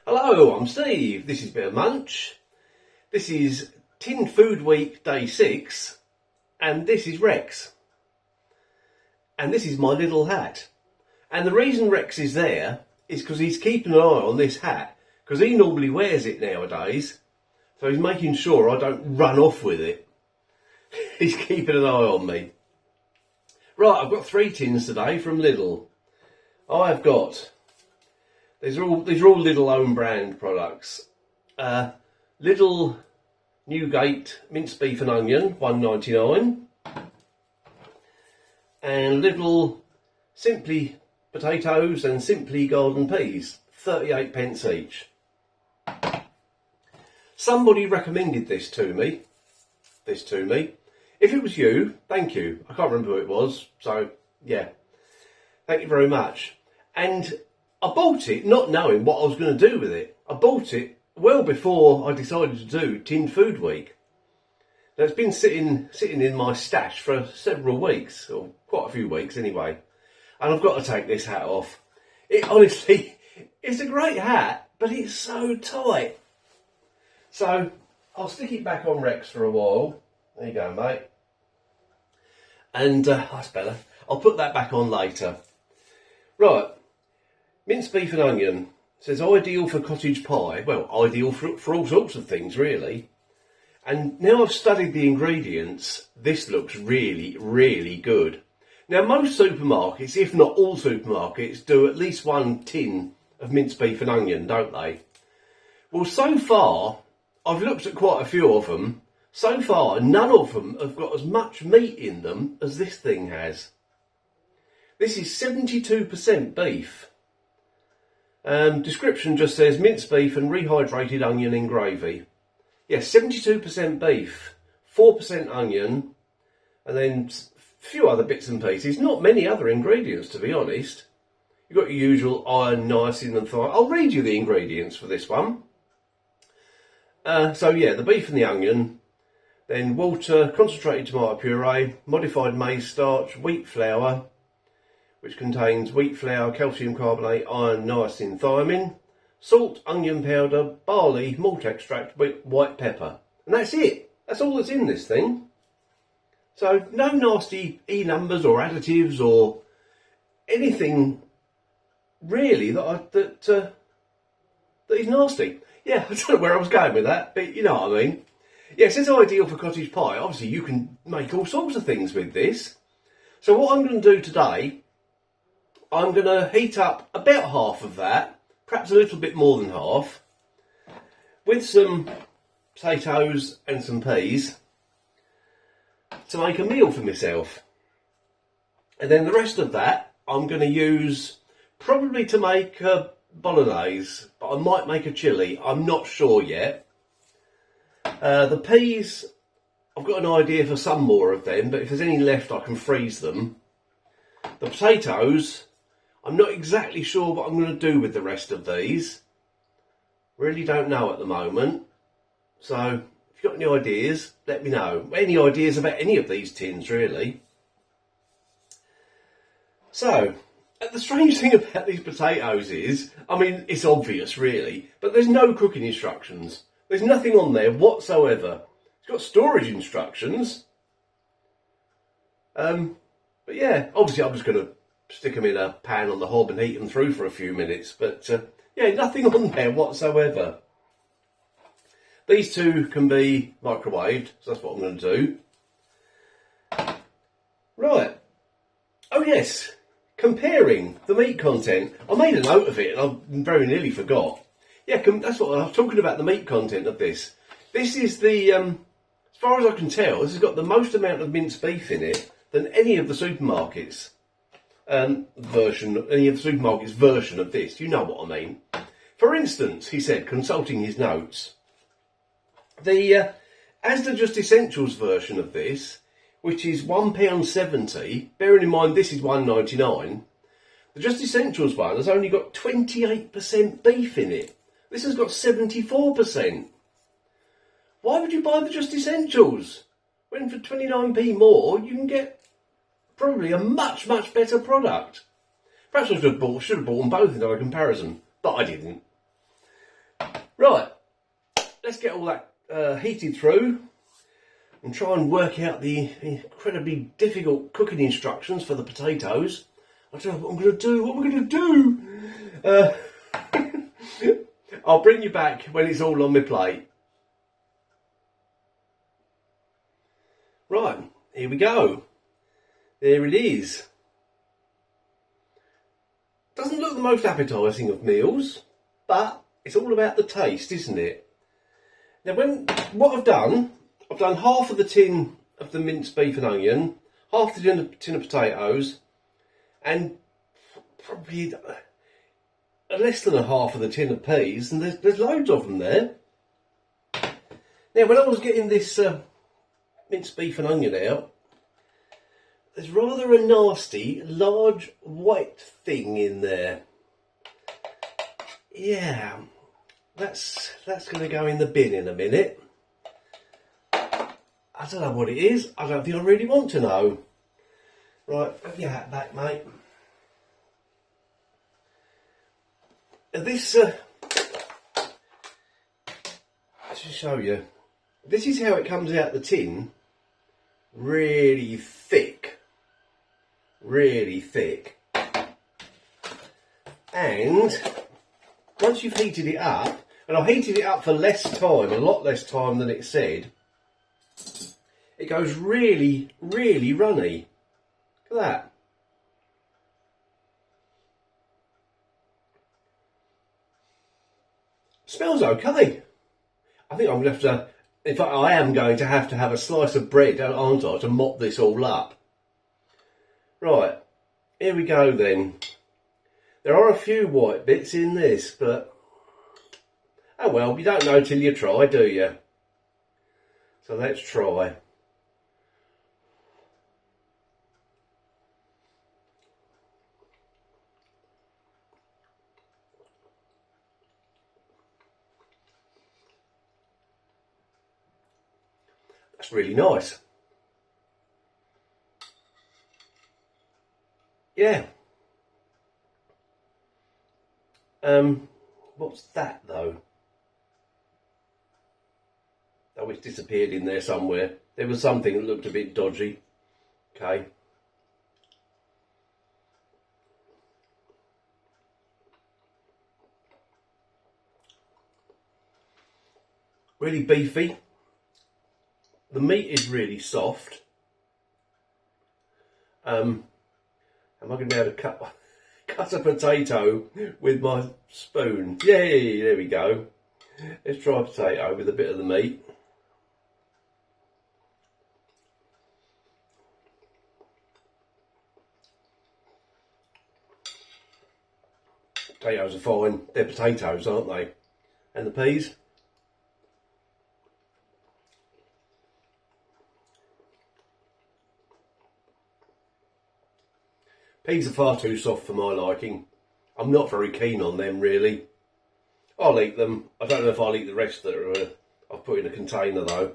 Hello, I'm Steve. This is Bit of Munch. This is Tin Food Week Day 6, and this is Rex. And this is my little hat. And the reason Rex is there is because he's keeping an eye on this hat, because he normally wears it nowadays, so he's making sure I don't run off with it. He's keeping an eye on me. Right, I've got 3 tins today from Lidl. I've got... These are all Lidl own brand products. Lidl Newgate minced beef and onion, $1.99, and Lidl Simply potatoes and Simply garden peas, 38p each. Somebody recommended this to me. If it was you, thank you. I can't remember who it was, so yeah, thank you very much. And I bought it not knowing what I was going to do with it. I bought it well before I decided to do Tin Food Week. Now, it's been sitting in my stash for several weeks, or quite a few weeks anyway. And I've got to take this hat off. It honestly, it's a great hat, but it's so tight. So I'll stick it back on Rex for a while. There you go, mate. And that's better. I'll put that back on later. Right. Minced beef and onion. It says ideal for cottage pie. Well, ideal for all sorts of things, really. And now I've studied the ingredients, this looks really, really good. Now, most supermarkets, if not all supermarkets, do at least 1 tin of minced beef and onion, don't they? Well, so far, I've looked at quite a few of them. So far, none of them have got as much meat in them as this thing has. This is 72% beef. Description just says minced beef and rehydrated onion in gravy. Yes, 72% beef, 4% onion, and then a few other bits and pieces. Not many other ingredients, to be honest. You've got your usual iron, niacin and thyme. I'll read you the ingredients for this one. So yeah, the beef and the onion, then water, concentrated tomato puree, modified maize starch, wheat flour, which contains wheat flour, calcium carbonate, iron, niacin, thiamine, salt, onion powder, barley, malt extract, white pepper. And that's it. That's all that's in this thing. So no nasty E numbers or additives or anything really that is nasty. Yeah, I don't know where I was going with that, but you know what I mean. Yeah, it says ideal for cottage pie. Obviously you can make all sorts of things with this. So what I'm going to do today, I'm going to heat up about half of that, perhaps a little bit more than half, with some potatoes and some peas to make a meal for myself. And then the rest of that I'm going to use probably to make a bolognese, but I might make a chilli. I'm not sure yet. The peas, I've got an idea for some more of them, but if there's any left I can freeze them. The potatoes, I'm not exactly sure what I'm going to do with the rest of these. Really don't know at the moment. So, if you've got any ideas, let me know. Any ideas about any of these tins, really. So, the strange thing about these potatoes is, I mean, it's obvious, really, but there's no cooking instructions. There's nothing on there whatsoever. It's got storage instructions. But yeah, obviously I'm just going to stick them in a pan on the hob and heat them through for a few minutes. But yeah, nothing on there whatsoever. These two can be microwaved, so that's what I'm going to do. Right. Oh yes, comparing the meat content. I made a note of it and I very nearly forgot. Yeah, that's what I was talking about, the meat content of this. This is the, as far as I can tell, this has got the most amount of minced beef in it than any of the supermarkets. Version of this. You know what I mean. For instance, he said, consulting his notes, the Asda Just Essentials version of this, which is £1.70, bearing in mind this is $1.99, the Just Essentials one has only got 28% beef in it. This has got 74%. Why would you buy the Just Essentials? When for 29p more, you can get probably a much, much better product. Perhaps I should have bought them both in a comparison, but I didn't. Right, let's get all that heated through and try and work out the incredibly difficult cooking instructions for the potatoes. I don't know what I'm going to do. What am I going to do? I'll bring you back when it's all on my plate. Right, here we go. There it is. Doesn't look the most appetising of meals, but it's all about the taste, isn't it? Now, what I've done half of the tin of the minced beef and onion, half the tin of potatoes, and probably less than a half of the tin of peas, and there's loads of them there. Now, when I was getting this minced beef and onion out, there's rather a nasty, large white thing in there. Yeah, that's going to go in the bin in a minute. I don't know what it is. I don't think I really want to know. Right, put your hat back, mate. This, let's just show you. This is how it comes out the tin. Really thick. Really thick. And once you've heated it up, and I heated it up for less time, a lot less time than it said, it goes really, really runny. Look at that. Smells okay. I think I'm going to have to, in fact I am going to have a slice of bread, aren't I, to mop this all up. Right, here we go then. There are a few white bits in this, but oh well, you don't know till you try, do you? So let's try. That's really nice. Yeah. What's that though? Oh, it's disappeared in there somewhere. There was something that looked a bit dodgy. Okay. Really beefy. The meat is really soft. Am I going to be able to cut a potato with my spoon? Yay, there we go. Let's try a potato with a bit of the meat. Potatoes are fine. They're potatoes, aren't they? And the peas? Peas are far too soft for my liking. I'm not very keen on them, really. I'll eat them. I don't know if I'll eat the rest that I've put in a container, though.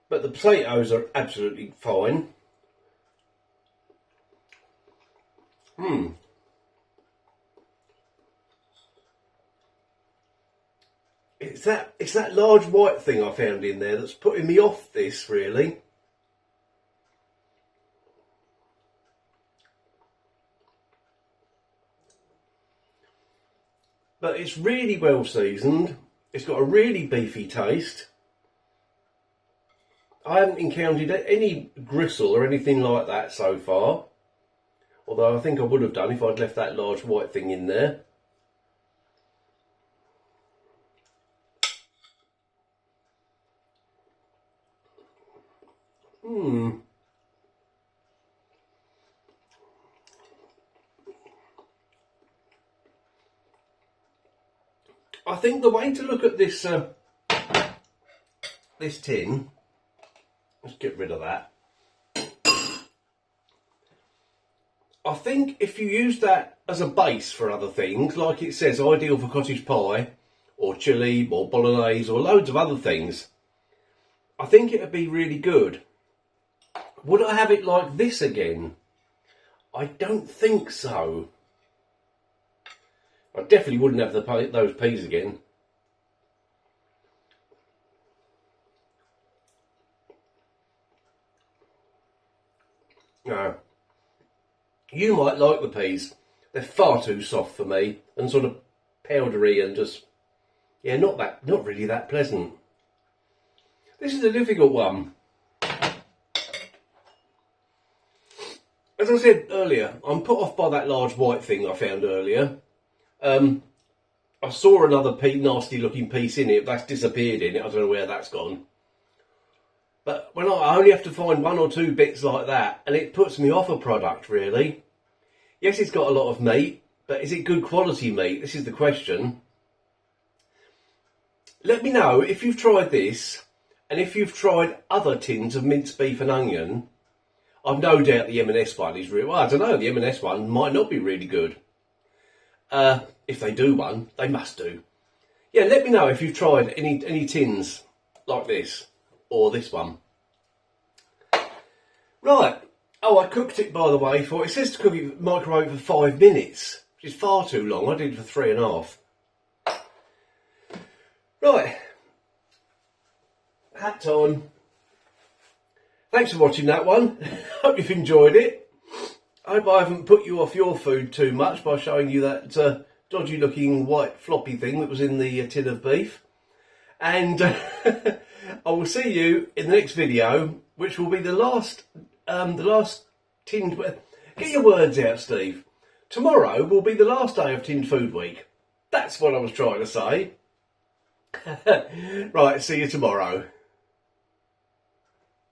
But the potatoes are absolutely fine. It's that large white thing I found in there that's putting me off this, really. But it's really well seasoned. It's got a really beefy taste. I haven't encountered any gristle or anything like that so far. Although I think I would have done if I'd left that large white thing in there. I think the way to look at this this tin, let's get rid of that. I think if you use that as a base for other things, like it says, ideal for cottage pie, or chilli, or bolognese, or loads of other things, I think it would be really good. Would I have it like this again? I don't think so. I definitely wouldn't have those peas again. No. You might like the peas. They're far too soft for me and sort of powdery and just, yeah, not really that pleasant. This is a difficult one. As I said earlier, I'm put off by that large white thing I found earlier. I saw another nasty looking piece in it, but that's disappeared in it. I don't know where that's gone. But when I only have to find one or two bits like that, and it puts me off a product, really. Yes, it's got a lot of meat, but is it good quality meat? This is the question. Let me know if you've tried this, and if you've tried other tins of minced beef and onion. I've no doubt the M&S one is well, I don't know, the M&S one might not be really good. If they do one, they must do. Yeah, let me know if you've tried any tins like this, or this one. Right. Oh, I cooked it, by the way, it says to cook it in the microwave for 5 minutes, which is far too long. I did it for 3.5. Right. Hat time. Thanks for watching that one. Hope you've enjoyed it. I hope I haven't put you off your food too much by showing you that dodgy looking white floppy thing that was in the tin of beef. And I will see you in the next video, which will be the last tinned... Get your words out, Steve. Tomorrow will be the last day of Tinned Food Week. That's what I was trying to say. Right, see you tomorrow.